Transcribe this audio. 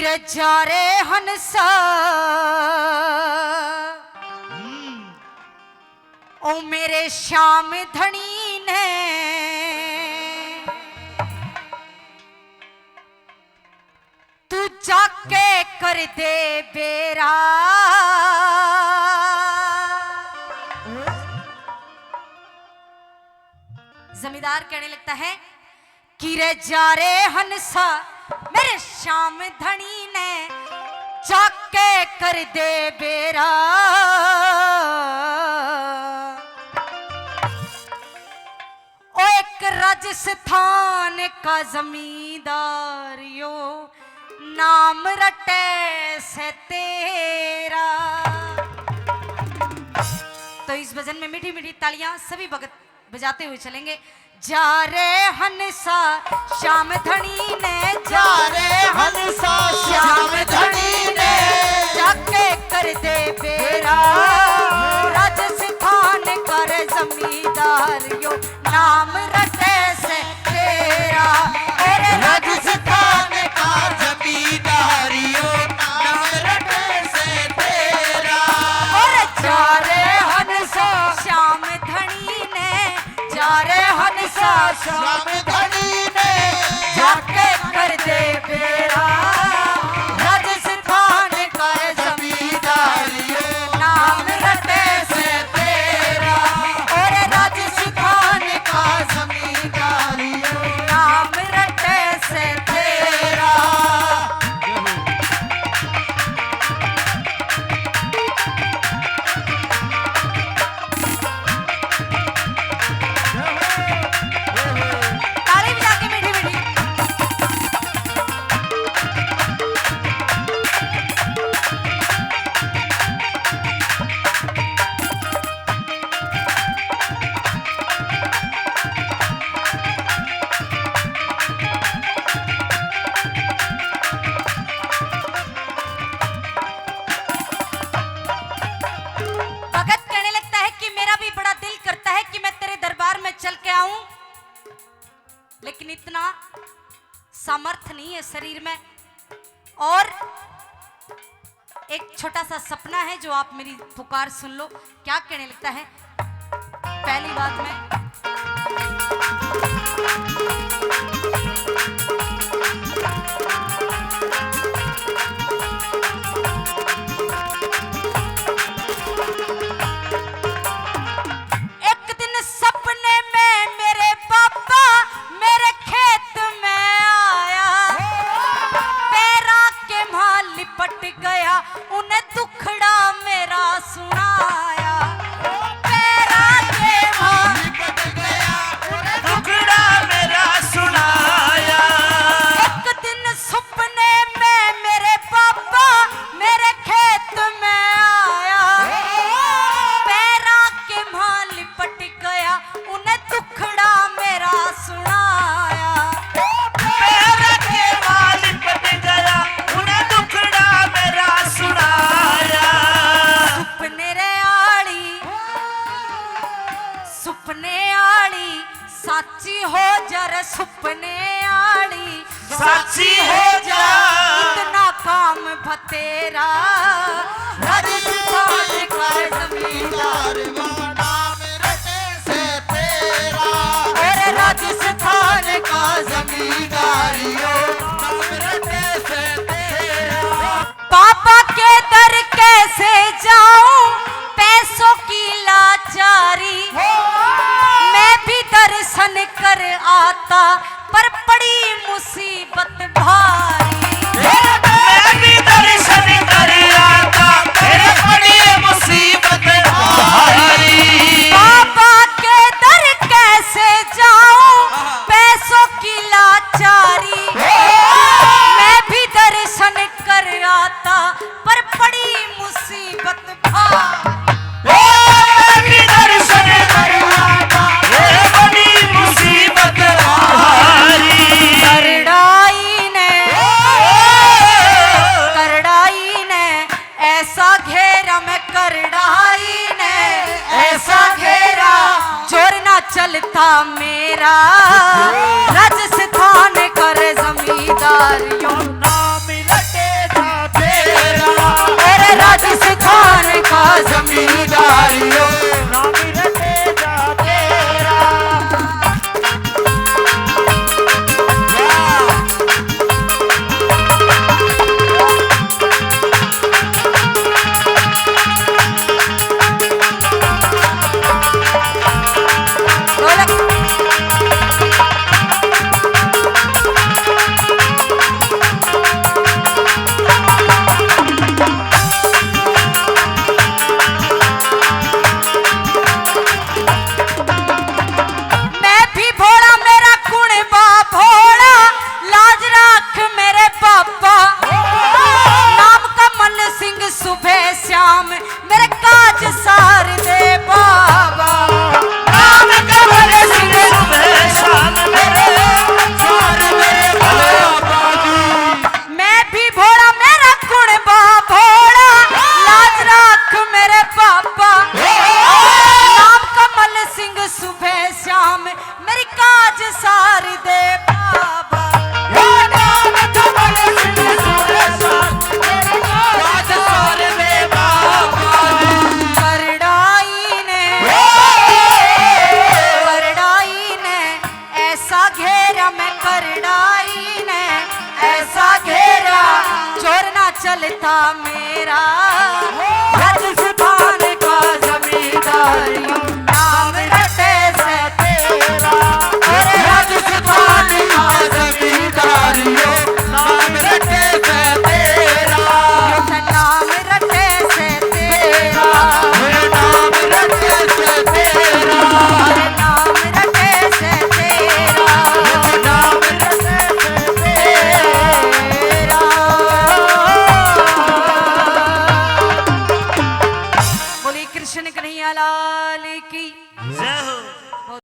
रे जा रे हंसा ओ मेरे श्याम धनी ने तू जाके कर दे बेरा। जमींदार कहने लगता है कि रे जा रे हंसा मेरे श्याम धनी ने जाके कर दे बेरा। ओ एक राजस्थान का जमींदार यो नाम रटे से तेरा। तो इस भजन में मीठी मीठी तालियां सभी भगत बजाते हुए चलेंगे। जा रे हंसा श्याम धनी ने, जा रे हंसा श्याम धनी ने जाके कर दे बेरा। राजस्थान कर जमींदार यो नाम रटे से तेरा। मेरे राजस्थान का जमींदार यो नाम रटे से तेरा। और जा रे हंसा श्याम धनी ने, जा रे हंसा श्याम धनी ने जाके कर दे बेरा। राजस्थान कर जमींदार यो नाम रटे से तेरा। और राजस्थान का जमींदार यो नाम रटे से तेरा। ताली बजा के मीठी मीठी। भगत कहने लगता है कि मेरा भी बड़ा दिल करता है कि मैं तेरे दरबार में चल के आऊं, लेकिन इतना सामर्थ्य नहीं है शरीर में। और एक छोटा सा सपना है जो आप मेरी पुकार सुन लो। क्या कहने लगता है पहली बात में, एक दिन सपने में मेरे पापा मेरे खेत में आया। पैरा के मां लिपट गया उन्हें दुखड़ा मेरा सुनाया। पैरा के मां लिपट गया उन्हें दुखड़ा मेरा सुनाया। एक दिन सपने में मेरे पापा मेरे खेत में आया। पैरा के मां लिपट गया उन्हें दुखड़ा मेरा सुनाया। पैरा के मां लिपट गया उन्हें दुखड़ा मेरा सुनाया। सुपने आड़ी साची हो जा रे, सुपने आड़ी साची हो जा। इतना काम बतेरा राजस्थान का जमींदार यो नाम रटे से तेरा। अरे राजस्थान का जमींदार यो नाम रटे से तेरा। पापा के दर कैसे जाऊं पैसों की लाचारी। मैं भी दर्शन कर आता पर पड़ी मुसीबत भारी। मैं भी दर्शन कर आता पर पड़ी मुसीबत भारी। पापा के दर कैसे जाऊं पैसों की लाचारी। मैं भी दर्शन कर आता पर पड़ी मुसीबत भारी। चलता मेरा राजस्थान कर जमींदार यो नाम रटे चलता मेरा राजस्थान का जमींदारी नाम रटे से तेरा राजस्थान का जमींदारियों नाम रटे से तेरा नाम रटे से तेरा नाम रटे से तेरा नाम रटे से तेरा नाम रटे से तेरा। बोली कृष्ण कन्हैया लाल की जय हो।